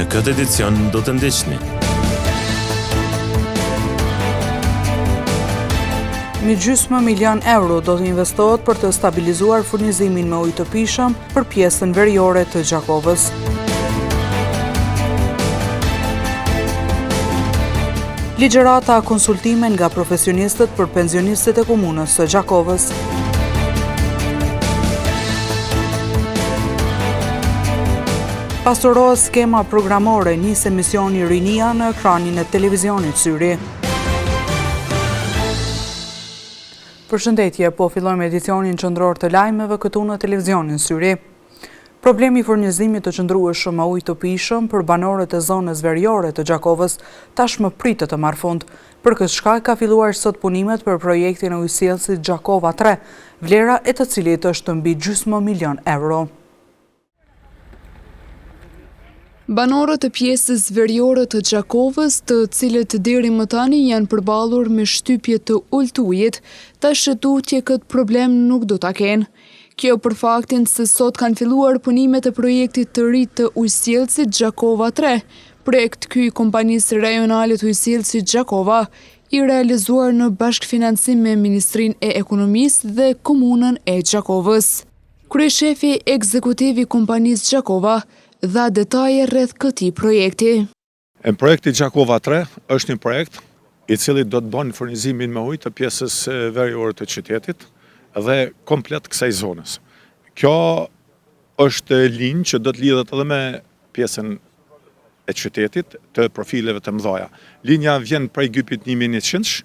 Në këtë edicion do të ndiqni. Mbi €1,5 milion do të investohet për të stabilizuar furnizimin me ujë të pishëm për pjesën veriore të Gjakovës. Ligjërata konsultime nga profesionistët për pensionistët e komunës së Gjakovës. Pastrurohet skema programore, nis emisioni Rinia në ekranin e televizionit syri. Përshëndetje, po fillojmë edicionin qendror të lajmeve këtu në televizionin syri. Problemi i furnizimit të qëndrueshëm me ujë të pishëm për banorët e zonës veriore të Gjakovës tashmë pritet të marrë fund. Për këtë shkak ka filluar sot punimet për projektin e ujësjellësit Gjakova 3, vlera e të cilit është mbi €1,5 milion. Banorët e pjesës veriore të Gjakovës, të cilët deri më tani janë përballur me shtypje të ulët ujit, tash tutje këtë problem nuk do ta kenë. Kjo për faktin se sot kanë filluar punimet e projektit të ri të ujësjellësit Gjakova 3, projekt ky i kompanisë rajonale të ujësjellësit Gjakova, i realizuar në bashkëfinancim me Ministrinë e Ekonomisë dhe Komunën e Gjakovës. Kryeshefi ekzekutiv i kompanisë Gjakova dha detaje rreth këtij projekti. Projekti Gjakova 3 është një projekt i cili do të bën furnizimin me ujë të pjesës veriore të qytetit dhe komplet kësaj zonës. Kjo është linjë që do të lidhet edhe me pjesën e qytetit të profileve të mëdha. Linja vjen prej gypit 1100,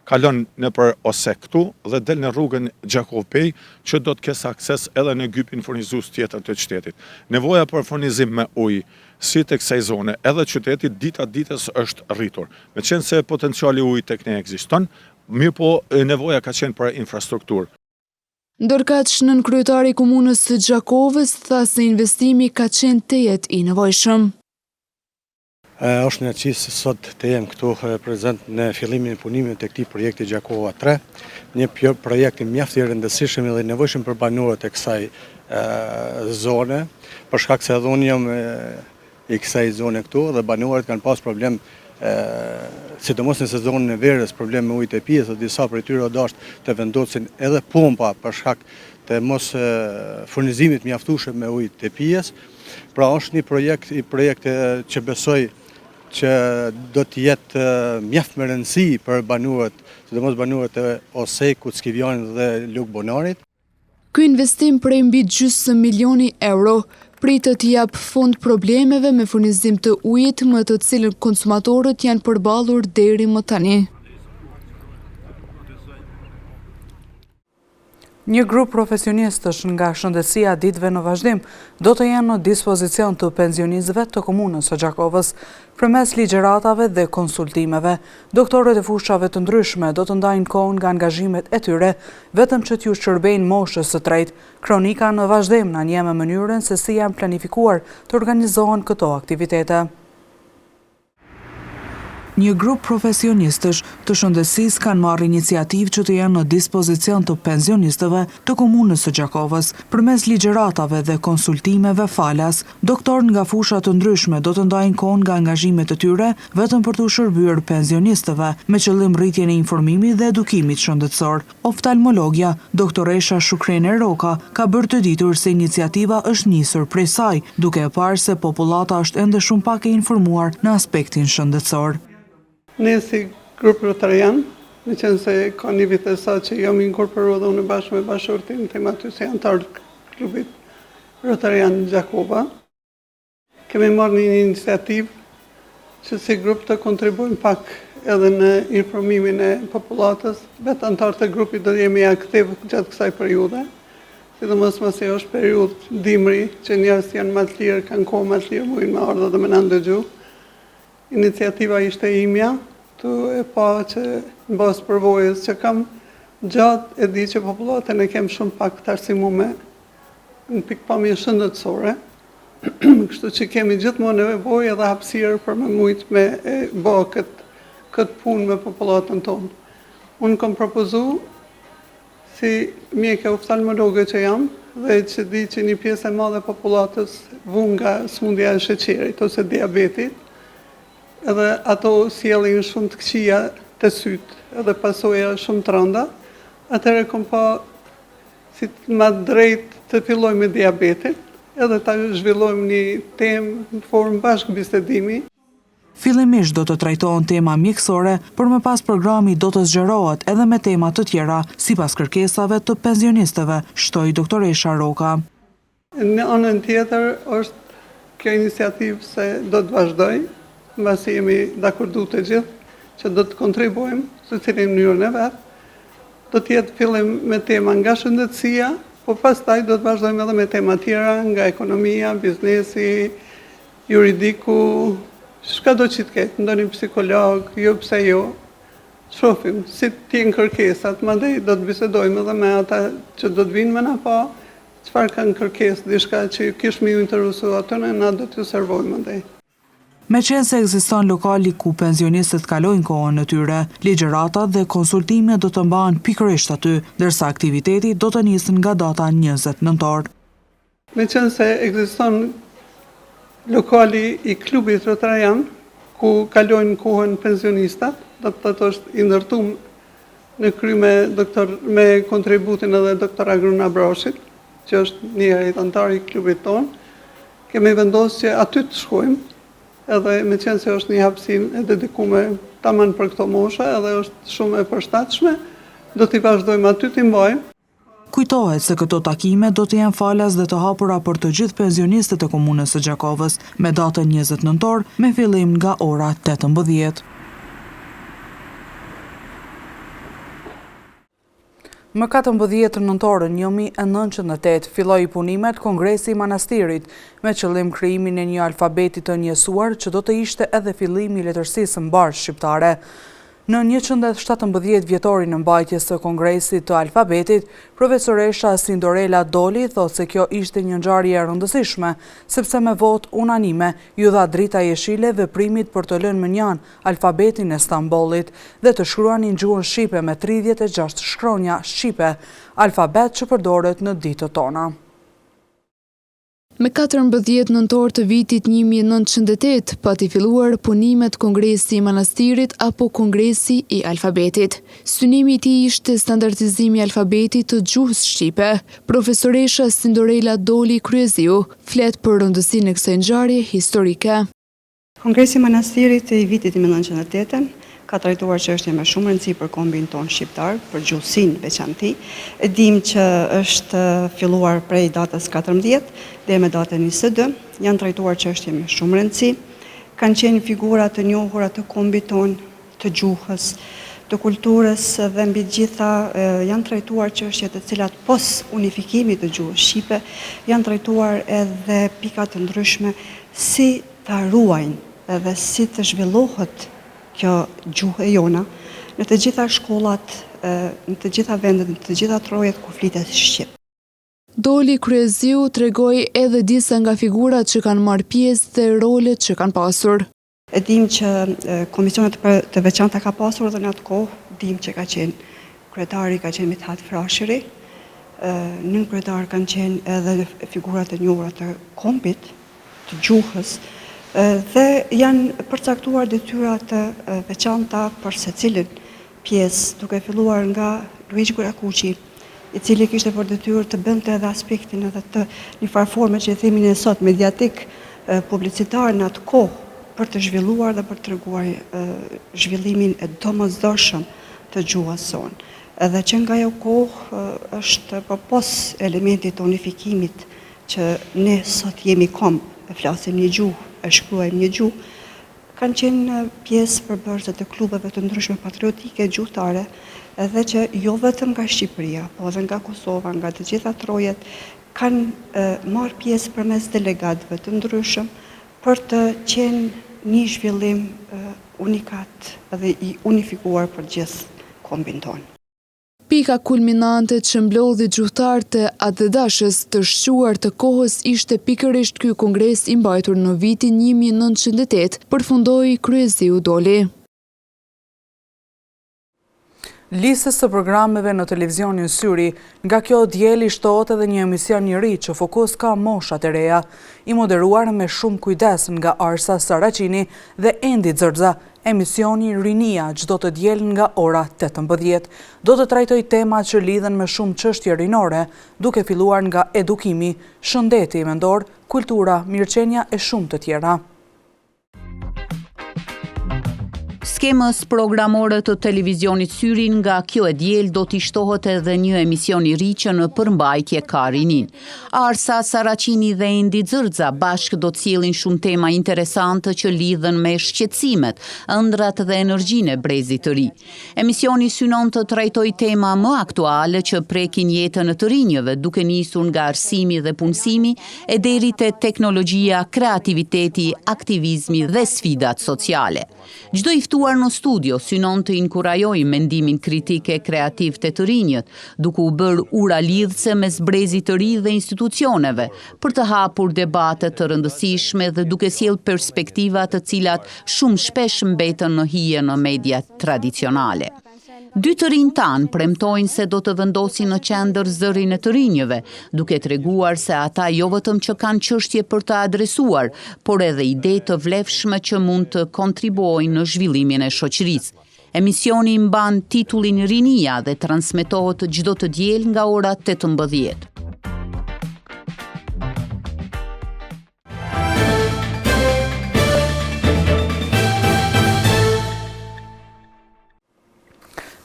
kalon nëpër ose këtu dhe del në rrugën Gjakov Pej, që do të kesh akses edhe në gypin furnizues tjetër të qytetit. Nevoja për furnizim me ujë si të kësaj zone edhe qytetit dita ditës është rritur. Meqenëse se potenciali ujit tek ne ekziston, mirë po nevoja ka qenë për infrastrukturë. Ndërkaq nën kryetari i komunës së Gjakovës tha se investimi ka qenë tejet i nevojshëm. Është në qisë sot të jem këtu prezent në fillimin e punimit të këtij projekti Gjakova 3, një projekt mjaft i rëndësishëm dhe i nevojshëm për banorët e kësaj zone, për shkak se edhe unë jam i kësaj zone këtu dhe banorët kanë pas problem, sidomos në sezonën e verës, problem me ujë të pijës dhe disa prej tyre dashur të vendosin edhe pompa për shkak të mos furnizimit mjaftueshëm me ujë të pijës. Pra është një projekt që besoj që do të jetë mjaft me rëndësi për banorët, sidomos banorët e Osekut, Skivjanit dhe Lugbonarit. Ky investim prej mbi €1,5 milioni pritet të jap fund problemeve me furnizim të ujit me të cilën konsumatorët janë përballur deri më tani. Një grup profesionistësh nga shëndetësia ditëve në vazhdim do të jenë në dispozicion të pensionistëve të komunës së Gjakovës përmes ligjëratave dhe konsultimeve. Doktorët e fushave të ndryshme do të ndajnë kohën nga angazhimet e tyre, vetëm që t'ju shërbejnë moshës së tretë. Kronika në vazhdim na njeh me mënyrën se si janë planifikuar të organizohen këto aktivitete. Një grup profesionistësh të shëndetësisë kanë marrë iniciativë që të jenë në dispozicion të pensionistëve të komunës së Gjakovës përmes ligjëratave dhe konsultimeve falas. Doktorë nga fusha të ndryshme do të ndajnë kohën nga angazhimet e tyre vetëm për të shërbyer pensionistëve me qëllim rritjen e informimit dhe edukimit shëndetësor. Oftalmologja doktoresha Shukrene Roka ka bërë të ditur se iniciativa është nisur prej saj, duke e parë se popullata është ende shumë pak e informuar në aspektin shëndetësor. Ne si grup rotarian, në qenë se ka një vit e sa që jam inkorporuar dhe unë bashkë me bashkëshortin tim aty si antar klubit Rotarian Gjakova, kemi marrë një iniciativë që si grup të kontribuojmë pak edhe në informimin e popullatës, vetë antarët e grupit do jemi aktiv gjatë kësaj periudhe, sidomos mos e është periudhë dimri që njerëzit janë më të lirë, kanë kohë më të lirë, mundin me ardha dhe me na ndëgju. Iniciativa ishte imja, të e pa që në bazë përvojës që kam gjatë e di që popullatën e kem shumë pak të arsimume në pikpamje shëndetësore, kështu që kemi gjithmonë nevojë edhe hapësirë për me mujtë me bë këtë punë me popullatën tonë. Unë kam propozu si mjeke oftalmologe që jam, dhe që di që një pjesë e madhe popullatës vun nga smundja e sheqerit ose diabetit, edhe ato sjellin shumë të këqija të sytë edhe pasoja shumë të rënda, atëherë kom pa si më drejt të fillojmë me diabetin, edhe ta zhvillojmë një temë në formë bashkë bisedimi. Fillimisht do të trajtohen tema mjekësore, por më pas programi do të zgjerohet edhe me tema të tjera, sipas kërkesave të pensionistëve, shtoi doktoresha Roka. Në anën tjetër është kjo iniciativë se do të vazhdoj, mbasi jemi dakordu të gjithë që do të kontribuojmë së cilin mënyrën e vet. Do të jetë fillim me tema nga shëndetësia, po pastaj do të vazhdojmë edhe me tema tjera nga ekonomia, biznesi, juridiku, shka do që të ketë, ndonjë psikolog, jo pse jo, shofim, si t'jen kërkesat, madej do të bisedojmë edhe me ata që do të vinë me na pa, çfarë kanë kërkesë, diçka që kishme ju interesu atëne, na do t'ju servojmë madej. Me qenë se ekziston lokali ku pensionistët kalojnë kohën në tyre, ligjëratat dhe konsultime do të mbahen pikërisht aty, ndërsa aktiviteti do të nisën nga data 20 nëntor. Me qenë se ekziston lokali i klubit Rotarajan, ku kalojnë kohën pensionistat, do të thotë është i ndërtuar në kry me kontributin edhe doktor Agruna Broshit, që është një heritantari i klubit tonë. Kemi vendosur që aty të shkojmë, edhe me qenë se është një hapësinë e dedikuar tamam për këto mosha, edhe është shumë e përshtatshme, do t'i vazhdojmë aty t'i mbajmë. Kujtohet se këto takime do të jenë falas dhe të hapura për të gjithë pensionistët e komunës së Gjakovës, me datën 20 nëntor, me fillim nga ora 18. Më 14 nëntorën 1908 filloi punimet Kongresi i Manastirit me qëllim krijimin e një alfabeti të njësuar që do të ishte edhe fillimi i letërsisë mbar shqiptare. Në 117 vjetorin në mbajtjes së Kongresit të alfabetit, profesoresha Sindorela Doli thotë se kjo ishte një ngjarje e rëndësishme, sepse me votë unanime ju dha drita jeshile veprimit për të lënë mënjan alfabetin e Stambollit dhe të shkruanin gjuhën shqipe me 36 shkronja shqipe, alfabet që përdoret në ditët tona. Me 14 nëntor të vitit 1908, pati filluar punimet Kongresi i Manastirit apo Kongresi i Alfabetit. Synimi i tij ishte standardizimi i alfabetit të gjuhës shqipe. Profesoresha Sindorela Doli Kryeziu flet për rëndësinë e kësaj ngjarje historike. Kongresi i Manastirit i vitit 1908 ka trajtuar çështje me shumë rëndësi për kombin ton shqiptar, për gjuhësinë veçanti. E dim që është filluar prej datës 14 dhe me datën 22, janë trajtuar çështje me shumë rëndësi. Kanë qenë figura të njohura të kombit ton, të gjuhës, të kulturës dhe mbi gjitha janë trajtuar çështje të cilat pos unifikimit të gjuhës shqipe janë trajtuar edhe pika të ndryshme si ta ruajnë edhe si të zhvillohet kjo gjuhë e jona në të gjitha shkollat, në të gjitha vendet, në të gjitha trojet ku flitet shqip. Doli Kryeziu tregoi edhe disa nga figurat që kanë marrë pjesë dhe rolet që kanë pasur. E dim që komisionet të veçanta ka pasur dhe në atë kohë, dim që ka qenë kryetari ka qenë Mithat Frashëri, nën kryetar kanë qenë edhe figurat e njohura të kombit, të gjuhës, dhe janë përcaktuar detyra të veçanta për secilin pjesë, duke filluar nga Luigi Gurakuqi, i cili kishte për detyrë të bënte edhe aspektin edhe të një farë forme që e themin e sot mediatik publicitar në atë kohë për të zhvilluar dhe për të treguar zhvillimin e domosdoshëm të gjuhës sonë. Edhe që nga ajo kohë është përpos elementit të unifikimit që ne sot jemi kom, e flasim një gjuhë, e shkruajmë një gjuhë, kanë qenë pjesë përbërëse të klubeve të ndryshme patriotike gjuhëtare, edhe që jo vetëm nga Shqipëria, po edhe nga Kosova, nga të gjitha trojet, kanë marrë pjesë përmes delegatëve të ndryshëm për të qenë një zhvillim unikat edhe i unifikuar për gjithë kombin tonë. Pika kulminante që mblodhi gjuhëtarët e atëdashës të shquar të kohës ishte pikërisht ky kongres i mbajtur në vitin 1908, përfundoi Kryeziu Doli. Listës së programeve në televizionin syri, nga kjo dieli shtohet edhe një emision i ri që fokus ka moshat e reja, i moderuar me shumë kujdes nga Arsa Saracini dhe Endi Xërza. Emisioni Rinia çdo të diel nga ora 18 do të trajtoj tema që lidhen me shumë çështje rinore, duke filluar nga edukimi, shëndeti mendor, kultura, mirëqenia e shumë të tjera. Skemës programore të televizionit syri nga kjo e diel do t'i shtohet edhe një emision i ri që në përmbajtje ka rinin. Arsa Saracini dhe Endi Xërza bashkë do t'sjellin shumë tema interesante që lidhen me shqetësimet, ëndrat dhe energjinë e brezit të ri. Emisioni synon të trajtojë tema më aktuale që prekin jetën e të rinjëve, duke nisur nga arsimi dhe punësimi e deri te teknologjia, kreativiteti, aktivizmi dhe sfidat sociale. Çdo i ftuar në studio synon të inkurajojë mendimin kritik e kreativ të të rinjët, duke u bërë ura lidhëse mes brezit të ri dhe institucioneve, për të hapur debate të rëndësishme dhe duke sjellë perspektiva të cilat shumë shpesh mbeten në hije në media tradicionale. Dy të rinj tanë premtojnë se do të vendosin në qendër zërin e të rinjëve, duke treguar se ata jo vetëm që kanë çështje për të adresuar, por edhe ide të vlefshme që mund të kontribuojnë në zhvillimin e shoqërisë. Emisioni mban titullin Rinia dhe transmetohet çdo të diel nga ora 18.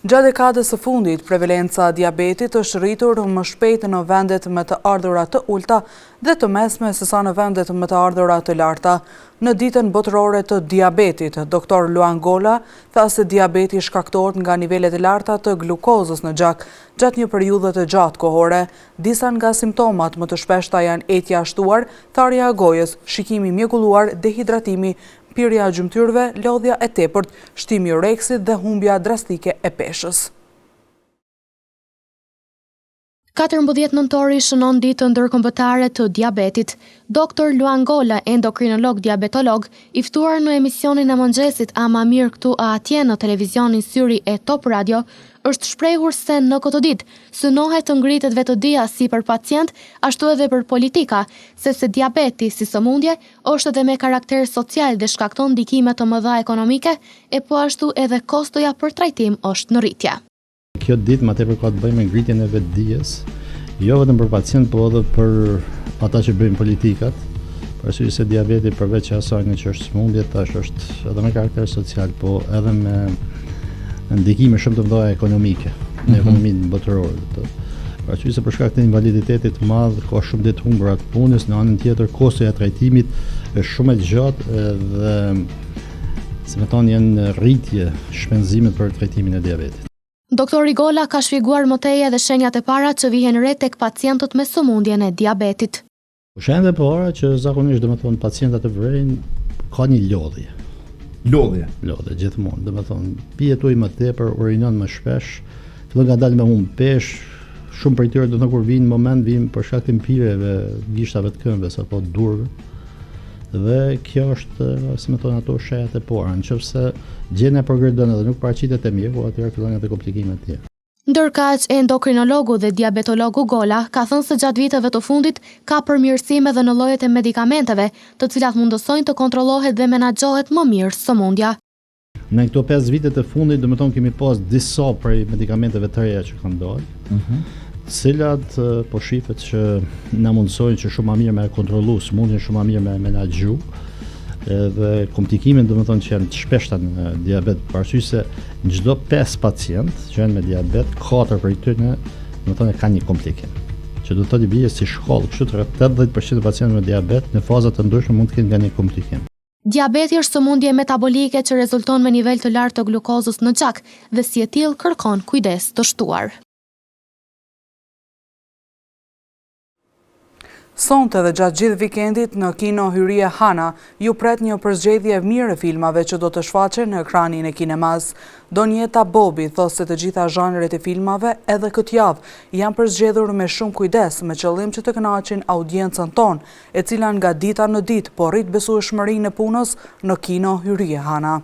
Gjatë dekadës së fundit, prevalenca e diabetit është rritur më shpejt në vendet me të ardhura të ulta dhe të mesme sesa në vendet me të ardhura të larta. Në ditën botërore të diabetit, Dr. Luan Gola tha se diabeti shkaktohet nga nivelet e larta të glukozës në gjak gjatë një periudhe të gjatë kohore. Disa nga simptomat më të shpeshta janë etja shtuar, tharja e gojës, shikimi mjekulluar, dehidratimi, pirja e gjymtyrëve, lodhja e tepërt, shtimi i oreksit dhe humbja drastike e peshës. 14 nëntori shënon ditë ndërkombëtare të diabetit. Dr. Luan Gola, endokrinolog diabetolog, i ftuar në emisionin e mëngjesit A ma mirë këtu a atje në televizionin syri e Top Radio, është shprehur se në këtë ditë synohet të ngritet vetëdia si për pacient, ashtu edhe për politika, sepse diabeti si sëmundje është edhe me karakter social dhe shkakton ndikime të mëdha ekonomike, e po ashtu edhe kostoja për trajtim është në rritje. Kjo ditë më tepër ka të bëjë me ngritjen e vetdijes, jo vetëm për pacient, por edhe për ata që bëjnë politikat. Për arsye se diabeti përveç asaj që është sëmundje, tash është edhe me karakter social, po edhe me ndikime shumë të mëdha ekonomike në ekonominë botërore. Për arsye se për shkak të invaliditetit të madh ka shumë ditë humbura të punës, në anën tjetër kostoja e trajtimit është shumë e gjatë dhe si më thonë janë rritje shpenzimet për trajtimin e diabetit. Doktori Gola ka shpjeguar më tej edhe shenjat e para që vihen re tek pacientët me sëmundjen e diabetit. Shenjat e para që zakonisht domethënë pacientët e vrejnë ka një lodhje. Lodhje gjithmonë, domethënë pijet ujë më tepër, urinon më shpesh, fillon nga dalë me humb pesh, shumë prej tyre do të kur vinë moment vinë për shkak të pirjeve, gishtave të këmbëve apo durve. Dhe kjo është, si më thonë ato, shenjat e para. Nëse gjendja progredon edhe nuk paraqitet e mirë, po atëherë fillojnë edhe komplikimet të tjera. Ndërkaq, endokrinologu dhe diabetologu Gola ka thënë se gjatë viteve të fundit ka përmirësime edhe në llojet e medikamenteve, të cilat mundësojnë të kontrollohet dhe menaxhohet më mirë sëmundja. Në këto 5 vite të fundit, domethënë kemi pas disa prej medikamenteve të reja që kanë dalë, cilat po shifet që na mundsojnë që shumë më mirë me kontrollu sëmundjen, shumë më mirë me menaxhu, dhe komplikimet domethënë që janë të shpeshta në diabet, për arsye se në çdo 5 pacient që janë me diabet, 4 prej tyre domethënë kanë një komplikim. Që do të thotë bie si shkollë, kështu që 80% e pacientëve me diabet në faza të ndryshme mund të kenë nga një komplikim. Diabeti është sëmundje metabolike që rezulton me nivel të lartë të glukozës në gjak dhe si e tillë kërkon kujdes të shtuar. Sonte dhe gjatë gjithë vikendit në kino Hyria Hana ju pret një përzgjedhje mirë e filmave që do të shfaqen në ekranin e kinemas. Donjeta Bobi thosë se të gjitha zhanret e filmave edhe këtë javë janë përzgjedhur me shumë kujdes me qëllim që të kënaqin audiencën tonë, e cila nga dita në ditë po rrit besueshmërinë e punës në kino Hyria Hana.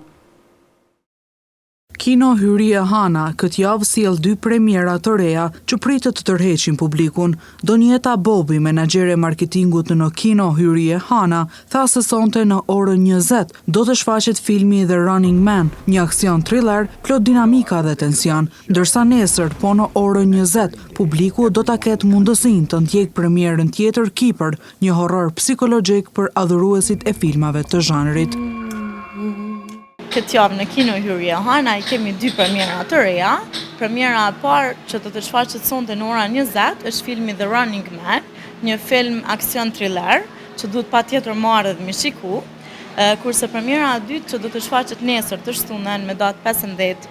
Kino Hyrje Hana këtë javë sjell 2 premiera të reja që pritet të tërheqin publikun. Donjeta Bobi, menaxhere e marketingut në Kino Hyrje Hana, tha se sonte në orën 20 do të shfaqet filmi The Running Man, një aksion thriller plot dinamika dhe tension, ndërsa nesër po në orën 20 publiku do ta ketë mundësinë të ndjek premierën tjetër Keeper, një horror psikologjik për adhuruesit e filmave të zhanrit. Këtë javë në Kino Hyrje Hana i kemi 2 premiera të reja. Premiera e parë që do të shfaqet sonte në ora 20 është filmi The Running Man, një film aksion thriller që duhet patjetër marrë dhe mi shiku, kurse premiera e dytë që do të shfaqet nesër të shtunën me datë 15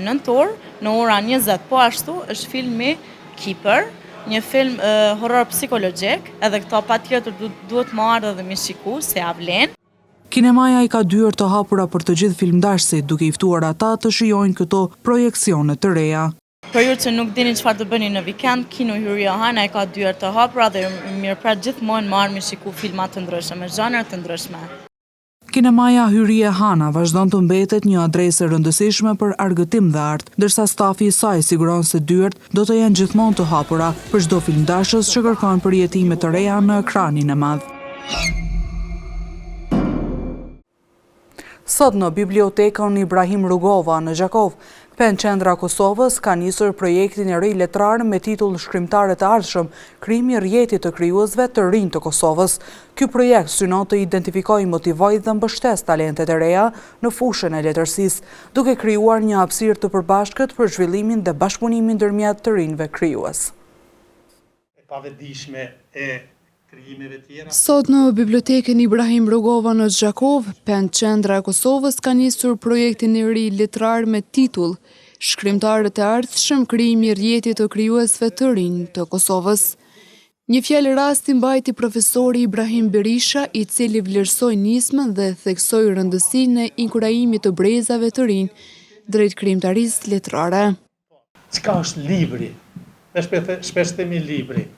nëntor në ora 20 po ashtu është filmi Keeper, një film horror psikologjik, edhe këto patjetër duhet marrë dhe mi shiku se ja vlen. Kinemaja i ka dyer të hapura për të gjithë filmdashësit, duke i ftuar ata të shijojnë këto projekcione të reja. Për ju që nuk dini çfarë të bëni në vikend, Kino Hyrje Hana i ka dyer të hapura dhe mirëprat gjithmonë marrë me shiku filma të ndryshme, me zhanre të ndryshme. Kinemaja Hyrje Hana vazhdon të mbetet një adresë e rëndësishme për argëtim dhe art, ndërsa stafi i saj siguron se dyert do të jenë gjithmonë të hapura për çdo filmdashës që kërkon përjetime të reja në ekranin e madh. Sot në bibliotekën Ibrahim Rugova në Gjakov, Pen Qendra Kosovës ka nisur projektin e ri letrar me titull Shkrimtarët e ardhshëm, krijimi i rrjetit të krijuesve të rinj të Kosovës. Ky projekt synon të identifikojë, motivojë dhe mbështes talentet e reja në fushën e letërsisë, duke krijuar një hapësirë të përbashkët për zhvillimin dhe bashkëpunimin ndërmjet të rinjve krijues. E pavetëdijshme e Sot në bibliotekën Ibrahim Rugova në Gjakov, Pen Qendra e Kosovës ka nisur projektin e ri letrar me titull Shkrimtarët e ardhshëm, krijimi i rrjetit të krijuesve të rinj të Kosovës. Një fjalë rasti mbajti profesori Ibrahim Berisha, i cili vlerësoi nismën dhe theksoi rëndësinë e inkurajimit të brezave të rinj drejt krijimtarisë letrare. Çka është libri? Ne shpesh themi libri.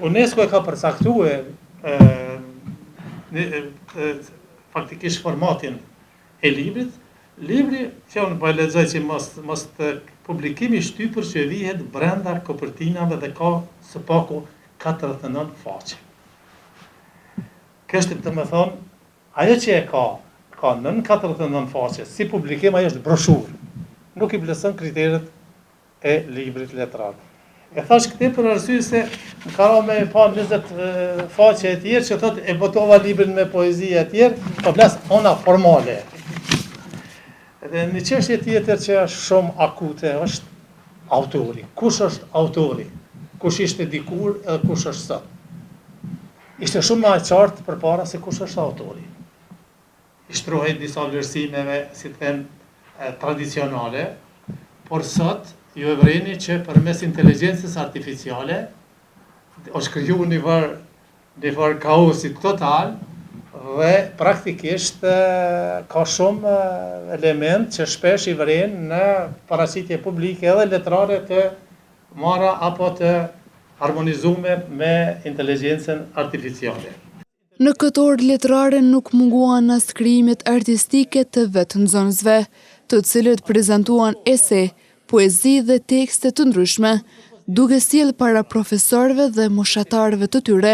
UNESCO e ka përcaktuar faktikisht formatin e librit. Libri që unë po e lexoj që mos publikimi shtypur që vihet brenda kopertinave dhe ka së paku 49 faqe. Kështë të më thonë, ajo që e ka nën 49 faqe, si publikim ajo është broshurë. Nuk i vlerëson kriteret e librit letrar. E thash këtë për arsye se më ka rënë me pa 20 faqe e tjerë që thotë e botova librin me poezi e tjerë, po flas ona formale. Edhe një çështje tjetër që është shumë akute është autori. Kush është autori? Kush ishte dikur edhe kush është sot? Ishte shumë më e qartë përpara se kush është autori. I shtrohej disa vlerësimeve, si të them, tradicionale, por sot ju e vreni që përmes inteligjencës artificiale është krijuar një farë kaosit total dhe praktikisht ka shumë element që shpesh i vren në paraqitje publike edhe letrare të marra apo të harmonizuar me inteligjencën artificiale. Në këtë orë letrare nuk munguan as krijimet artistike të vetëndzonësve, të cilët prezantuan ese, poezi dhe tekste të ndryshme, duke sjellë para profesorëve dhe moshatarëve të tyre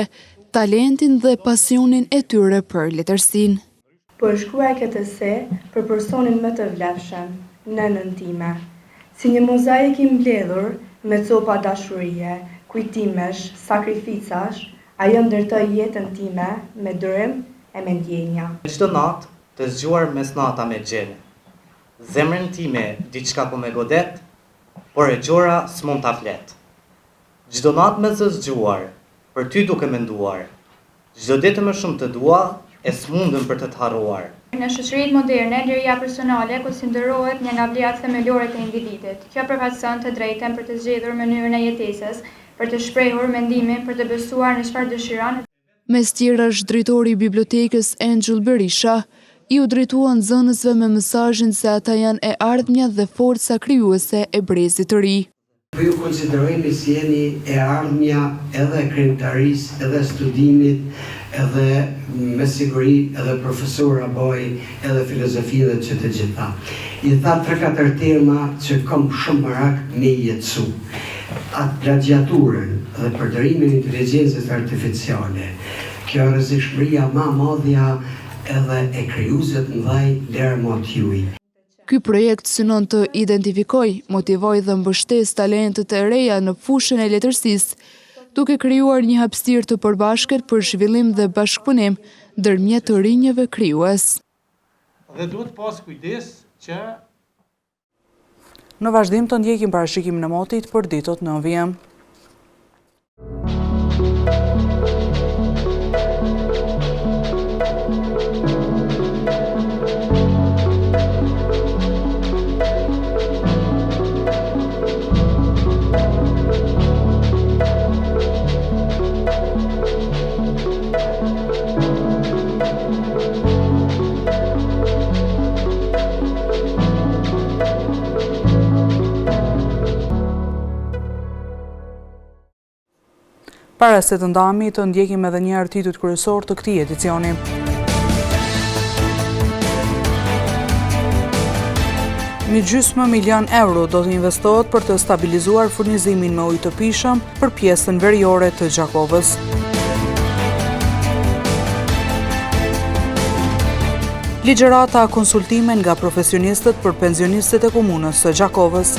talentin dhe pasionin e tyre për letërsinë. Po e shkruaj këtë ese për personin më të vlefshëm, nënën time, si një mozaik i mbledhur me copa dashurie, kujtimesh, sakrificash, ajo ndërtoi jetën time me durim e me ndjenja. Çdo natë të zgjuar mesnata me xhene. Zemrën time diçka po me godet, por e gjora s'mund ta flet. Çdo natë me zë zgjuar, për ty duke menduar. Çdo ditë më shumë të dua, e s'mundem për të harruar. Në shoqëritë moderne, liria personale konsiderohet një nga vlerat themelore të individit. Kjo përfaqëson të drejtën për të zgjedhur mënyrën e jetesës, për të shprehur mendimin, për të besuar në çfarë dëshiron. Mes tjerash, drejtori i bibliotekës Angel Berisha i u drejtua nxënësve me mesazhin se ata janë e ardhmja dhe forca krijuese e brezit të ri. Po ju konsiderojeni si jeni e ardhmja edhe e krijimtarisë, edhe studimit, edhe me siguri edhe profesora boj, edhe filozofi dhe që të gjitha. I tha 3-4 tema që kom shumë marak me jetësu. Atë gladiaturën dhe përdorimin e inteligjencës artificiale. Kjo rrezikshmëria ma madhja edhe e krijuesit ndaj lërmot juaj. Ky projekt synon të identifikoj, motivoj dhe mbështes talentet e reja në fushën e letërsisë, duke krijuar një hapësirë të përbashkët për zhvillim dhe bashkëpunim ndërmjet të rinjëve krijues. Dhe duhet pas kujdes që në vazhdim të ndjekim parashikimin e motit për ditët në vijim. Para se të ndami, të ndjekim edhe një titujt kryesor të këtij edicioni. Mi gjysmë milion euro do të investohet për të stabilizuar furnizimin me ujë të pishëm për pjesën veriore të Gjakovës. Ligjërata konsultime nga profesionistët për pensionistët e komunës së Gjakovës.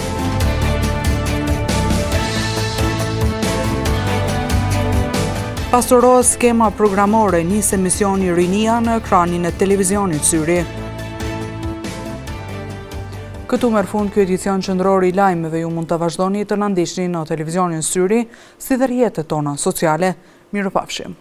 Pasurohet skema programore, nis emisioni Rinia në ekranin e televizionit syri. Këtu merr fund ky edicion qendror i lajmeve. Ju mund të vazhdoni të na ndiqni në televizionin syri, si dhe rrjetet tona sociale. Mirupafshim.